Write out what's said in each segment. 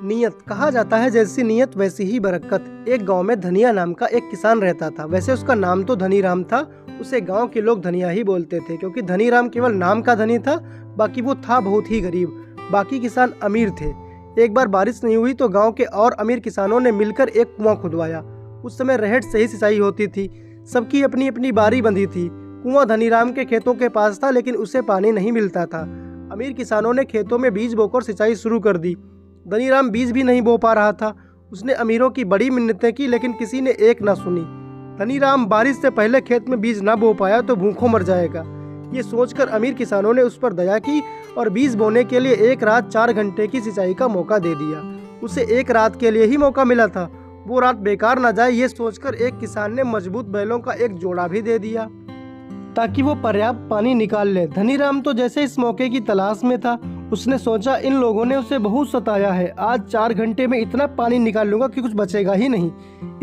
नियत कहा जाता है जैसी नियत वैसी ही बरकत। एक गांव में धनिया नाम का एक किसान रहता था। वैसे उसका नाम तो धनीराम था, उसे गांव के लोग धनिया ही बोलते थे क्योंकि धनीराम केवल नाम का धनी था, बाकी वो था बहुत ही गरीब। बाकी किसान अमीर थे। एक बार बारिश नहीं हुई तो गांव के और अमीर किसानों ने मिलकर एक कुआं खुदवाया। उस समय रहट से ही सिंचाई होती थी, सबकी अपनी अपनी बारी बंधी थी। कुआं धनीराम के खेतों के पास था, लेकिन उसे पानी नहीं मिलता था। अमीर किसानों ने खेतों में बीज बोकर सिंचाई शुरू कर दी। धनीराम बीज भी नहीं बो पा रहा था। उसने अमीरों की बड़ी मिन्नतें की, लेकिन किसी ने एक ना सुनी। धनीराम बारिश से पहले खेत में बीज ना बो पाया तो भूखों मर जाएगा। ये सोचकर अमीर किसानों ने उस पर दया की और बीज बोने के लिए एक रात 4 घंटे की सिंचाई का मौका दे दिया। उसे एक रात के लिए ही मौका मिला था, वो रात बेकार ना जाए ये सोचकर एक किसान ने मजबूत बैलों का एक जोड़ा भी दे दिया ताकि वो पर्याप्त पानी निकाल ले। धनीराम तो जैसे इस मौके की तलाश में था, उसने सोचा इन लोगों ने उसे बहुत सताया है, आज 4 घंटे में इतना पानी निकाल लूंगा कि कुछ बचेगा ही नहीं।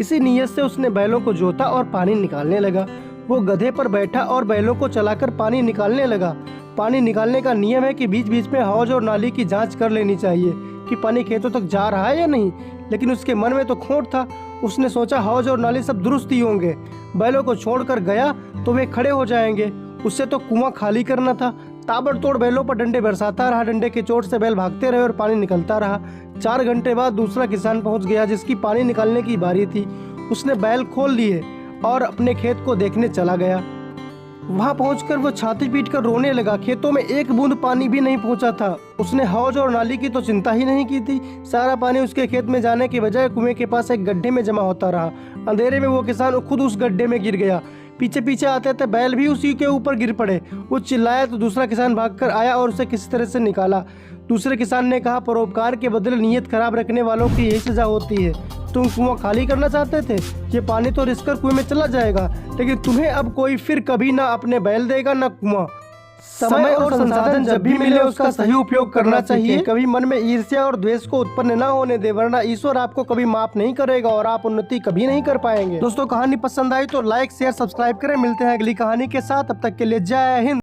इसी नीयत से उसने बैलों को जोता और पानी निकालने लगा। वो गधे पर बैठा और बैलों को चलाकर पानी निकालने लगा। पानी निकालने का नियम है कि बीच बीच में हौज और नाली की जांच कर लेनी चाहिए कि पानी खेतों तक जा रहा है या नहीं, लेकिन उसके मन में तो खोट था। उसने सोचा हौज और नाली सब दुरुस्त ही होंगे, बैलों को छोड़कर गया तो वे खड़े हो जाएंगे। उससे तो कुआं खाली करना था। ताबड़तोड़ बैलों पर डंडे बरसाता रहा, डंडे के चोट से बैल भागते रहे और पानी निकलता रहा। 4 घंटे बाद दूसरा किसान पहुंच गया जिसकी पानी निकालने की बारी थी। उसने बैल खोल लिए और अपने खेत को देखने चला गया। वहां पहुंचकर वो छाती पीटकर रोने लगा। खेतों में एक बूंद पानी भी नहीं पहुंचा था। उसने हौज और नाली की तो चिंता ही नहीं की थी। सारा पानी उसके खेत में जाने के बजाय कुएं के पास एक गड्ढे में जमा होता रहा। अंधेरे में वो किसान खुद उस गड्ढे में गिर गया। पीछे पीछे आते थे बैल भी उसी के ऊपर गिर पड़े। वो चिल्लाया तो दूसरा किसान भागकर आया और उसे किसी तरह से निकाला। दूसरे किसान ने कहा, परोपकार के बदले नियत खराब रखने वालों की यही सजा होती है। तुम कुआं खाली करना चाहते थे, ये पानी तो रिसकर कुएं में चला जाएगा, लेकिन तुम्हें अब कोई फिर कभी ना अपने बैल देगा ना कुआं। समय और संसाधन जब भी मिले उसका सही उपयोग करना चाहिए। कभी मन में ईर्ष्या और द्वेष को उत्पन्न ना होने दे, वरना ईश्वर आपको कभी माफ नहीं करेगा और आप उन्नति कभी नहीं कर पाएंगे। दोस्तों, कहानी पसंद आई तो लाइक शेयर सब्सक्राइब करें। मिलते हैं अगली कहानी के साथ, तब तक के लिए जय हिंद।